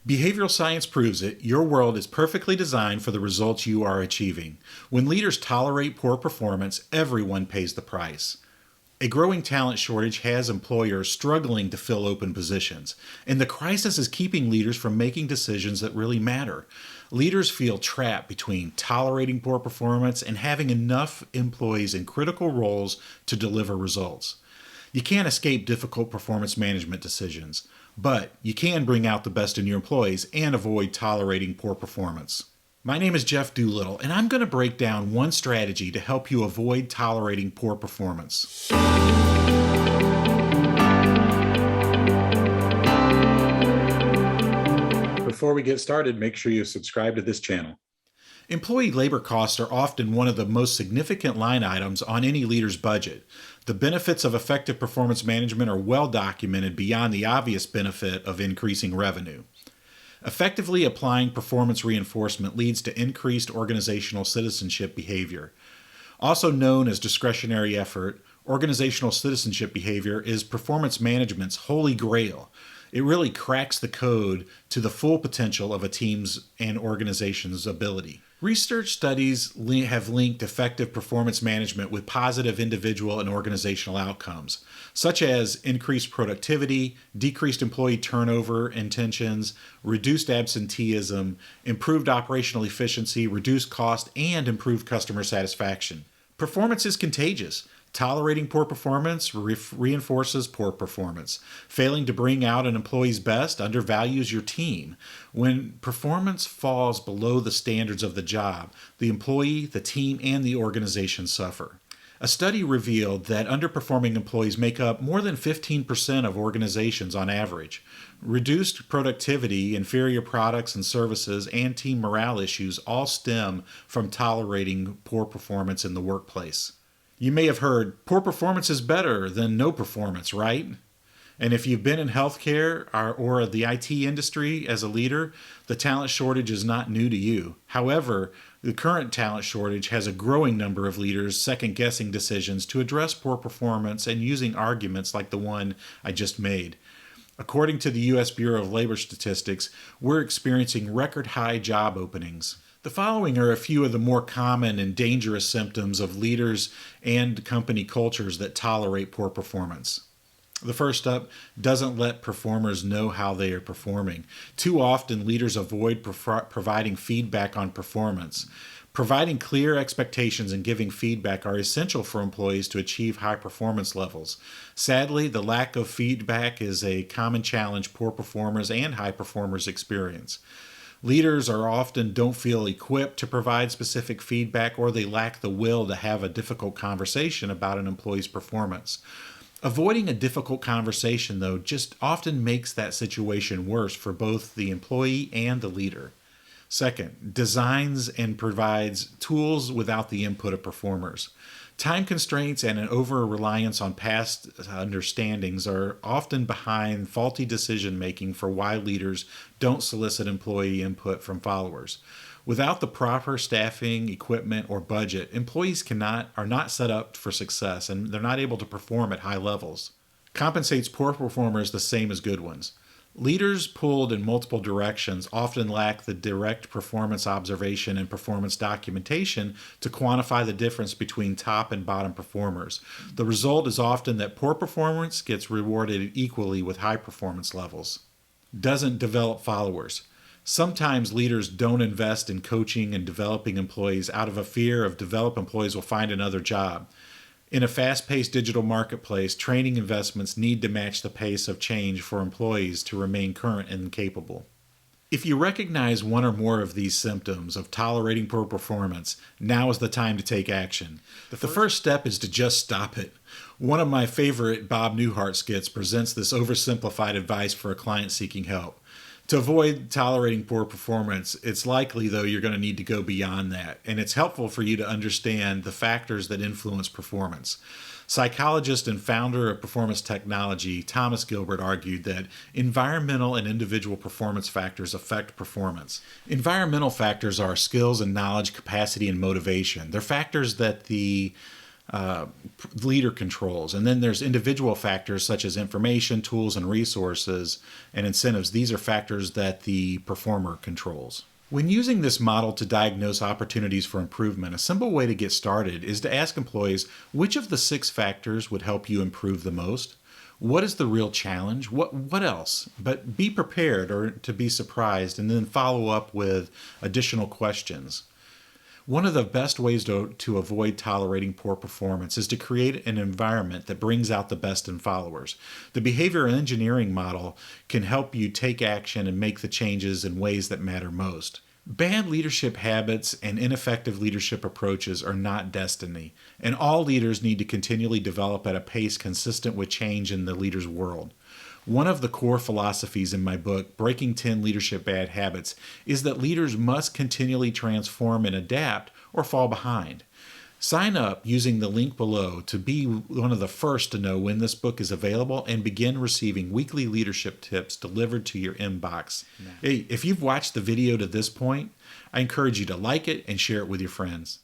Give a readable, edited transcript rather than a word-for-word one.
Behavioral science proves it. Your world is perfectly designed for the results you are achieving. When leaders tolerate poor performance, everyone pays the price. A growing talent shortage has employers struggling to fill open positions, and the crisis is keeping leaders from making decisions that really matter. Leaders feel trapped between tolerating poor performance and having enough employees in critical roles to deliver results. You can't escape difficult performance management decisions, but you can bring out the best in your employees and avoid tolerating poor performance. My name is Jeff Doolittle, and I'm going to break down one strategy to help you avoid tolerating poor performance. Before we get started, make sure you subscribe to this channel. Employee labor costs are often one of the most significant line items on any leader's budget. The benefits of effective performance management are well documented beyond the obvious benefit of increasing revenue. Effectively applying performance reinforcement leads to increased organizational citizenship behavior. Also known as discretionary effort, organizational citizenship behavior is performance management's holy grail. It really cracks the code to the full potential of a team's and organization's ability. Research studies have linked effective performance management with positive individual and organizational outcomes, such as increased productivity, decreased employee turnover intentions, reduced absenteeism, improved operational efficiency, reduced cost, and improved customer satisfaction. Performance is contagious. Tolerating poor performance reinforces poor performance. Failing to bring out an employee's best undervalues your team. When performance falls below the standards of the job, the employee, the team, and the organization suffer. A study revealed that underperforming employees make up more than 15% of organizations on average. Reduced productivity, inferior products and services, and team morale issues all stem from tolerating poor performance in the workplace. You may have heard, poor performance is better than no performance, right? And if you've been in healthcare or the IT industry as a leader, the talent shortage is not new to you. However, the current talent shortage has a growing number of leaders second-guessing decisions to address poor performance and using arguments like the one I just made. According to the U.S. Bureau of Labor Statistics, we're experiencing record-high job openings. The following are a few of the more common and dangerous symptoms of leaders and company cultures that tolerate poor performance. The first up, doesn't let performers know how they are performing. Too often, leaders avoid providing feedback on performance. Providing clear expectations and giving feedback are essential for employees to achieve high performance levels. Sadly, the lack of feedback is a common challenge poor performers and high performers experience. Leaders often don't feel equipped to provide specific feedback, or they lack the will to have a difficult conversation about an employee's performance. Avoiding a difficult conversation, though, just often makes that situation worse for both the employee and the leader. Second, designs and provides tools without the input of performers. Time constraints and an over-reliance on past understandings are often behind faulty decision-making for why leaders don't solicit employee input from followers. Without the proper staffing, equipment, or budget, employees are not set up for success, and they're not able to perform at high levels. Compensates poor performers the same as good ones. Leaders pulled in multiple directions often lack the direct performance observation and performance documentation to quantify the difference between top and bottom performers. The result is often that poor performance gets rewarded equally with high performance levels. Doesn't develop followers. Sometimes leaders don't invest in coaching and developing employees out of a fear of developed employees will find another job. In a fast-paced digital marketplace, training investments need to match the pace of change for employees to remain current and capable. If you recognize one or more of these symptoms of tolerating poor performance, now is the time to take action. The first step is to just stop it. One of my favorite Bob Newhart skits presents this oversimplified advice for a client seeking help. To avoid tolerating poor performance, it's likely, though, you're going to need to go beyond that, and it's helpful for you to understand the factors that influence performance. Psychologist and founder of performance technology, Thomas Gilbert, argued that environmental and individual performance factors affect performance. Environmental factors are skills and knowledge, capacity, and motivation. They're factors that the leader controls. And then there's individual factors such as information, tools, and resources, and incentives. These are factors that the performer controls. When using this model to diagnose opportunities for improvement, a simple way to get started is to ask employees which of the 6 factors would help you improve the most. What is the real challenge? What else? But be prepared or to be surprised, and then follow up with additional questions. One of the best ways to avoid tolerating poor performance is to create an environment that brings out the best in followers. The behavioral engineering model can help you take action and make the changes in ways that matter most. Bad leadership habits and ineffective leadership approaches are not destiny, and all leaders need to continually develop at a pace consistent with change in the leader's world. One of the core philosophies in my book, Breaking 10 Leadership Bad Habits, is that leaders must continually transform and adapt or fall behind. Sign up using the link below to be one of the first to know when this book is available and begin receiving weekly leadership tips delivered to your inbox. Hey, if you've watched the video to this point, I encourage you to like it and share it with your friends.